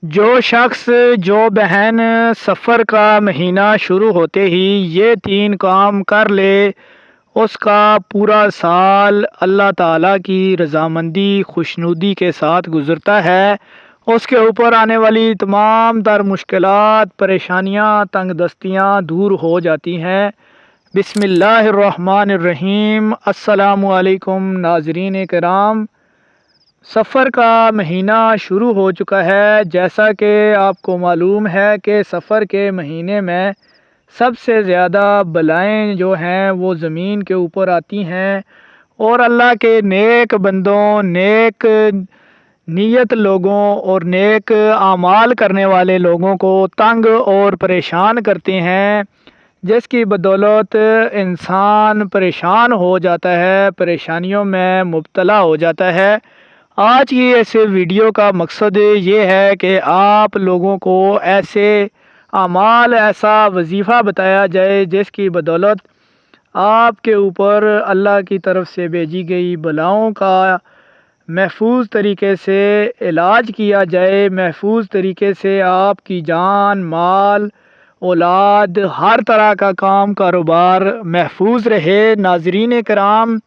جو شخص جو بہن سفر کا مہینہ شروع ہوتے ہی یہ تین کام کر لے، اس کا پورا سال اللہ تعالیٰ کی رضامندی خوشنودی کے ساتھ گزرتا ہے۔ اس کے اوپر آنے والی تمام تر مشکلات، پریشانیاں، تنگ دستیاں دور ہو جاتی ہیں۔ بسم اللہ الرحمن الرحیم۔ السلام علیکم ناظرین کرام۔ سفر کا مہینہ شروع ہو چکا ہے۔ جیسا کہ آپ کو معلوم ہے کہ سفر کے مہینے میں سب سے زیادہ بلائیں جو ہیں وہ زمین کے اوپر آتی ہیں، اور اللہ کے نیک بندوں، نیک نیت لوگوں اور نیک اعمال کرنے والے لوگوں کو تنگ اور پریشان کرتے ہیں، جس کی بدولت انسان پریشان ہو جاتا ہے، پریشانیوں میں مبتلا ہو جاتا ہے۔ آج کی اس ویڈیو کا مقصد یہ ہے کہ آپ لوگوں کو ایسے اعمال، ایسا وظیفہ بتایا جائے جس کی بدولت آپ کے اوپر اللہ کی طرف سے بھیجی گئی بلاؤں کا محفوظ طریقے سے علاج کیا جائے، محفوظ طریقے سے آپ کی جان، مال، اولاد، ہر طرح کا کام کاروبار محفوظ رہے۔ ناظرین کرام،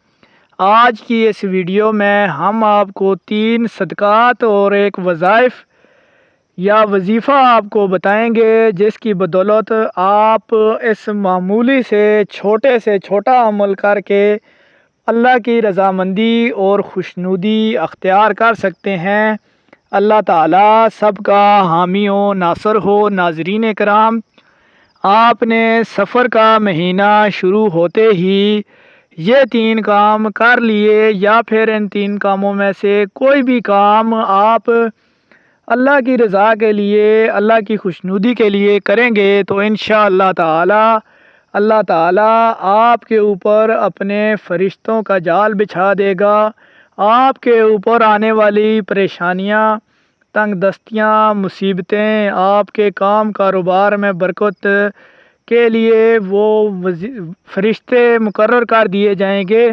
آج کی اس ویڈیو میں ہم آپ کو 3 صدقات اور ایک وظائف یا وظیفہ آپ کو بتائیں گے، جس کی بدولت آپ اس معمولی سے چھوٹا عمل کر کے اللہ کی رضامندی اور خوشنودی اختیار کر سکتے ہیں۔ اللہ تعالیٰ سب کا حامی و ناصر ہو۔ ناظرین کرام، آپ نے سفر کا مہینہ شروع ہوتے ہی یہ 3 کام کر لیے، یا پھر ان 3 کاموں میں سے کوئی بھی کام آپ اللہ کی رضا کے لیے، اللہ کی خوشنودی کے لیے کریں گے تو انشاءاللہ تعالی اللہ تعالیٰ آپ کے اوپر اپنے فرشتوں کا جال بچھا دے گا۔ آپ کے اوپر آنے والی پریشانیاں، تنگ دستیاں، مصیبتیں، آپ کے کام کاروبار میں برکت کے لیے وہ فرشتے مقرر کر دیے جائیں گے۔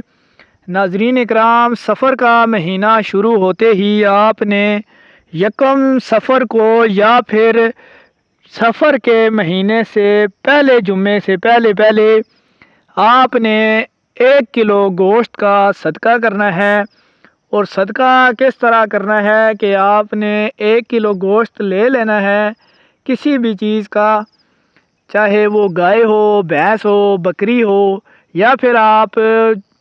ناظرین اکرام، سفر کا مہینہ شروع ہوتے ہی آپ نے یکم سفر کو یا پھر سفر کے مہینے سے پہلے جمعے سے پہلے آپ نے 1 کلو گوشت کا صدقہ کرنا ہے۔ اور صدقہ کس طرح کرنا ہے کہ آپ نے 1 کلو گوشت لے لینا ہے، کسی بھی چیز کا، چاہے وہ گائے ہو، بھینس ہو، بکری ہو، یا پھر آپ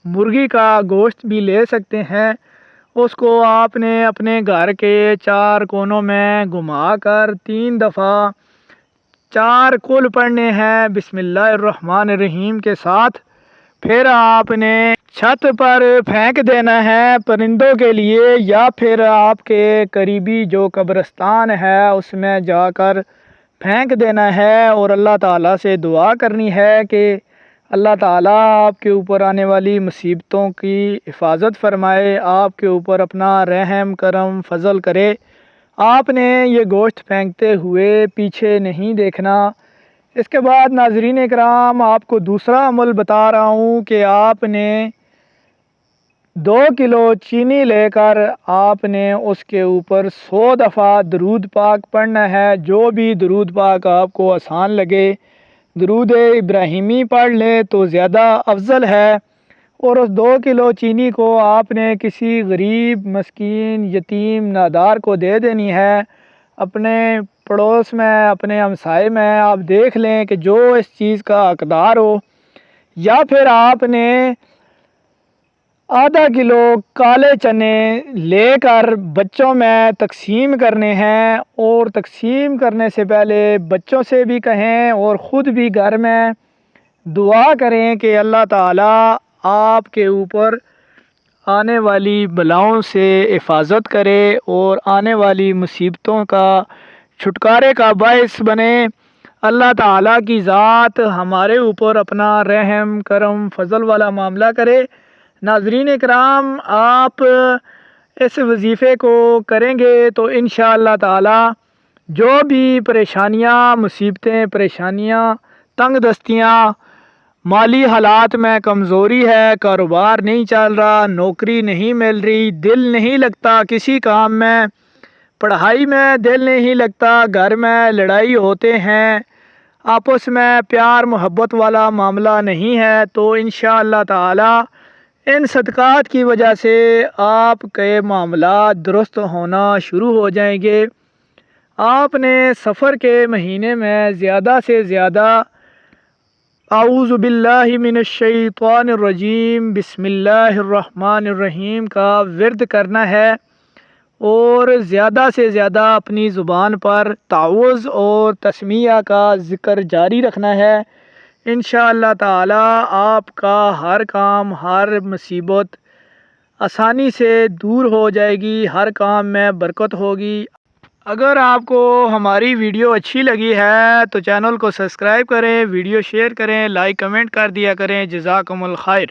مرغی کا گوشت بھی لے سکتے ہیں۔ اس کو آپ نے اپنے گھر کے 4 کونوں میں گھما کر 3 دفعہ 4 کل پڑھنے ہیں بسم اللہ الرحمن الرحیم کے ساتھ۔ پھر آپ نے چھت پر پھینک دینا ہے پرندوں کے لیے، یا پھر آپ کے قریبی جو قبرستان ہے اس میں جا کر پھینک دینا ہے، اور اللہ تعالیٰ سے دعا کرنی ہے کہ اللہ تعالیٰ آپ کے اوپر آنے والی مصیبتوں کی حفاظت فرمائے، آپ کے اوپر اپنا رحم کرم فضل کرے۔ آپ نے یہ گوشت پھینکتے ہوئے پیچھے نہیں دیکھنا۔ اس کے بعد ناظرین اکرام، آپ کو دوسرا عمل بتا رہا ہوں کہ آپ نے 2 کلو چینی لے کر آپ نے اس کے اوپر 100 دفعہ درود پاک پڑھنا ہے۔ جو بھی درود پاک آپ کو آسان لگے، درود ابراہیمی پڑھ لیں تو زیادہ افضل ہے۔ اور اس 2 کلو چینی کو آپ نے کسی غریب، مسکین، یتیم، نادار کو دے دینی ہے۔ اپنے پڑوس میں، اپنے ہمسائے میں آپ دیکھ لیں کہ جو اس چیز کا حقدار ہو، یا پھر آپ نے ½ کلو کالے چنے لے کر بچوں میں تقسیم کرنے ہیں، اور تقسیم کرنے سے پہلے بچوں سے بھی کہیں اور خود بھی گھر میں دعا کریں کہ اللہ تعالیٰ آپ کے اوپر آنے والی بلاؤں سے حفاظت کرے اور آنے والی مصیبتوں کا چھٹکارے کا باعث بنے۔ اللہ تعالیٰ کی ذات ہمارے اوپر اپنا رحم کرم فضل والا معاملہ کرے۔ ناظرین اکرام، آپ اس وظیفے کو کریں گے تو انشاءاللہ تعالیٰ جو بھی پریشانیاں، مصیبتیں، پریشانیاں، تنگ دستیاں، مالی حالات میں کمزوری ہے، کاروبار نہیں چل رہا، نوکری نہیں مل رہی، دل نہیں لگتا کسی کام میں، پڑھائی میں دل نہیں لگتا، گھر میں لڑائی ہوتے ہیں، آپس میں پیار محبت والا معاملہ نہیں ہے، تو انشاءاللہ تعالی ان صدقات کی وجہ سے آپ کے معاملات درست ہونا شروع ہو جائیں گے۔ آپ نے سفر کے مہینے میں زیادہ سے زیادہ اعوذ باللہ من الشیطان الرجیم بسم اللہ الرحمن الرحیم کا ورد کرنا ہے، اور زیادہ سے زیادہ اپنی زبان پر تعوذ اور تسمیہ کا ذکر جاری رکھنا ہے۔ انشاءاللہ تعالی آپ کا ہر کام، ہر مصیبت آسانی سے دور ہو جائے گی، ہر کام میں برکت ہوگی۔ اگر آپ کو ہماری ویڈیو اچھی لگی ہے تو چینل کو سبسکرائب کریں، ویڈیو شیئر کریں، لائک کمنٹ کر دیا کریں۔ جزاکم الخیر۔